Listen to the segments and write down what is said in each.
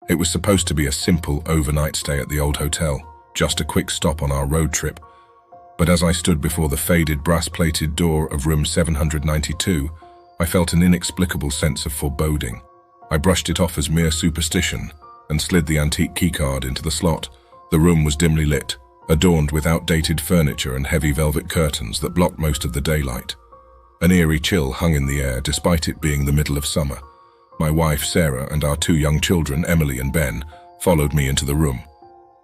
It was supposed to be a simple overnight stay at the old hotel, just a quick stop on our road trip. But as I stood before the faded brass-plated door of room 792, I felt an inexplicable sense of foreboding. I brushed it off as mere superstition and slid the antique keycard into the slot. The room was dimly lit, adorned with outdated furniture and heavy velvet curtains that blocked most of the daylight. An eerie chill hung in the air despite it being the middle of summer. My wife, Sarah, and our two young children, Emily and Ben, followed me into the room.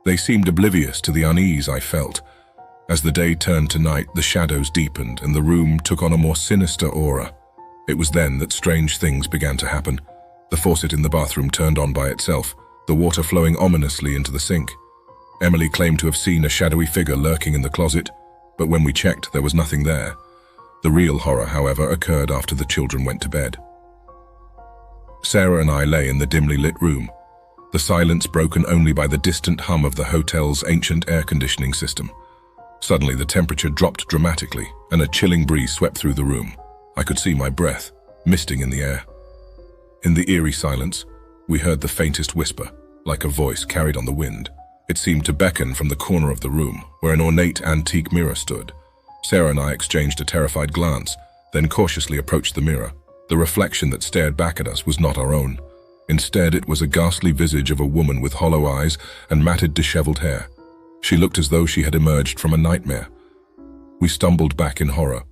They seemed oblivious to the unease I felt. As the day turned to night, the shadows deepened and the room took on a more sinister aura. It was then that strange things began to happen. The faucet in the bathroom turned on by itself, the water flowing ominously into the sink. Emily claimed to have seen a shadowy figure lurking in the closet, but when we checked, there was nothing there. The real horror, however, occurred after the children went to bed. Sarah and I lay in the dimly lit room, the silence broken only by the distant hum of the hotel's ancient air conditioning system. Suddenly, the temperature dropped dramatically, and a chilling breeze swept through the room. I could see my breath, misting in the air. In the eerie silence, we heard the faintest whisper, like a voice carried on the wind. It seemed to beckon from the corner of the room, where an ornate antique mirror stood. Sarah and I exchanged a terrified glance, then cautiously approached the mirror. The reflection that stared back at us was not our own. Instead, it was a ghastly visage of a woman with hollow eyes and matted, disheveled hair. She looked as though she had emerged from a nightmare. We stumbled back in horror,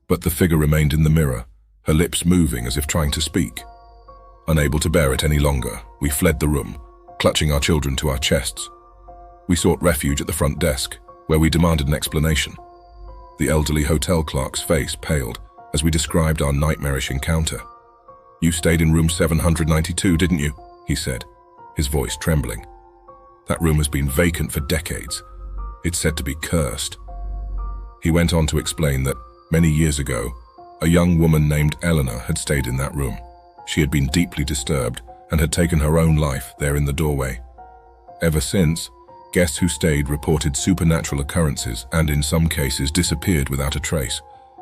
but the figure remained in the mirror, her lips moving as if trying to speak. Unable to bear it any longer, we fled the room, clutching our children to our chests. We sought refuge at the front desk, where we demanded an explanation. The elderly hotel clerk's face paled as we described our nightmarish encounter. "You stayed in room 792, didn't you?" he said, his voice trembling. "That room has been vacant for decades. It's said to be cursed." He went on to explain that, many years ago, a young woman named Eleanor had stayed in that room. She had been deeply disturbed and had taken her own life there in the doorway. Ever since, guests who stayed reported supernatural occurrences and in some cases disappeared without a trace.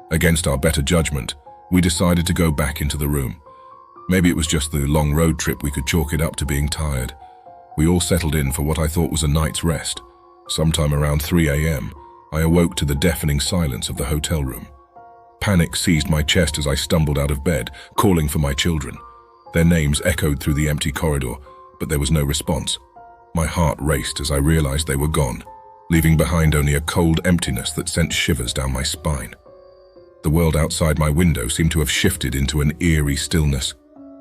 Against our better judgment, we decided to go back into the room. Maybe it was just the long road trip, we could chalk it up to being tired. We all settled in for what I thought was a night's rest. Sometime around 3 a.m., I awoke to the deafening silence of the hotel room. Panic seized my chest as I stumbled out of bed, calling for my children. Their names echoed through the empty corridor, but there was no response. My heart raced as I realized they were gone, leaving behind only a cold emptiness that sent shivers down my spine. The world outside my window seemed to have shifted into an eerie stillness,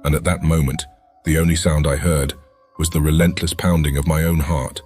and at that moment, the only sound I heard was the relentless pounding of my own heart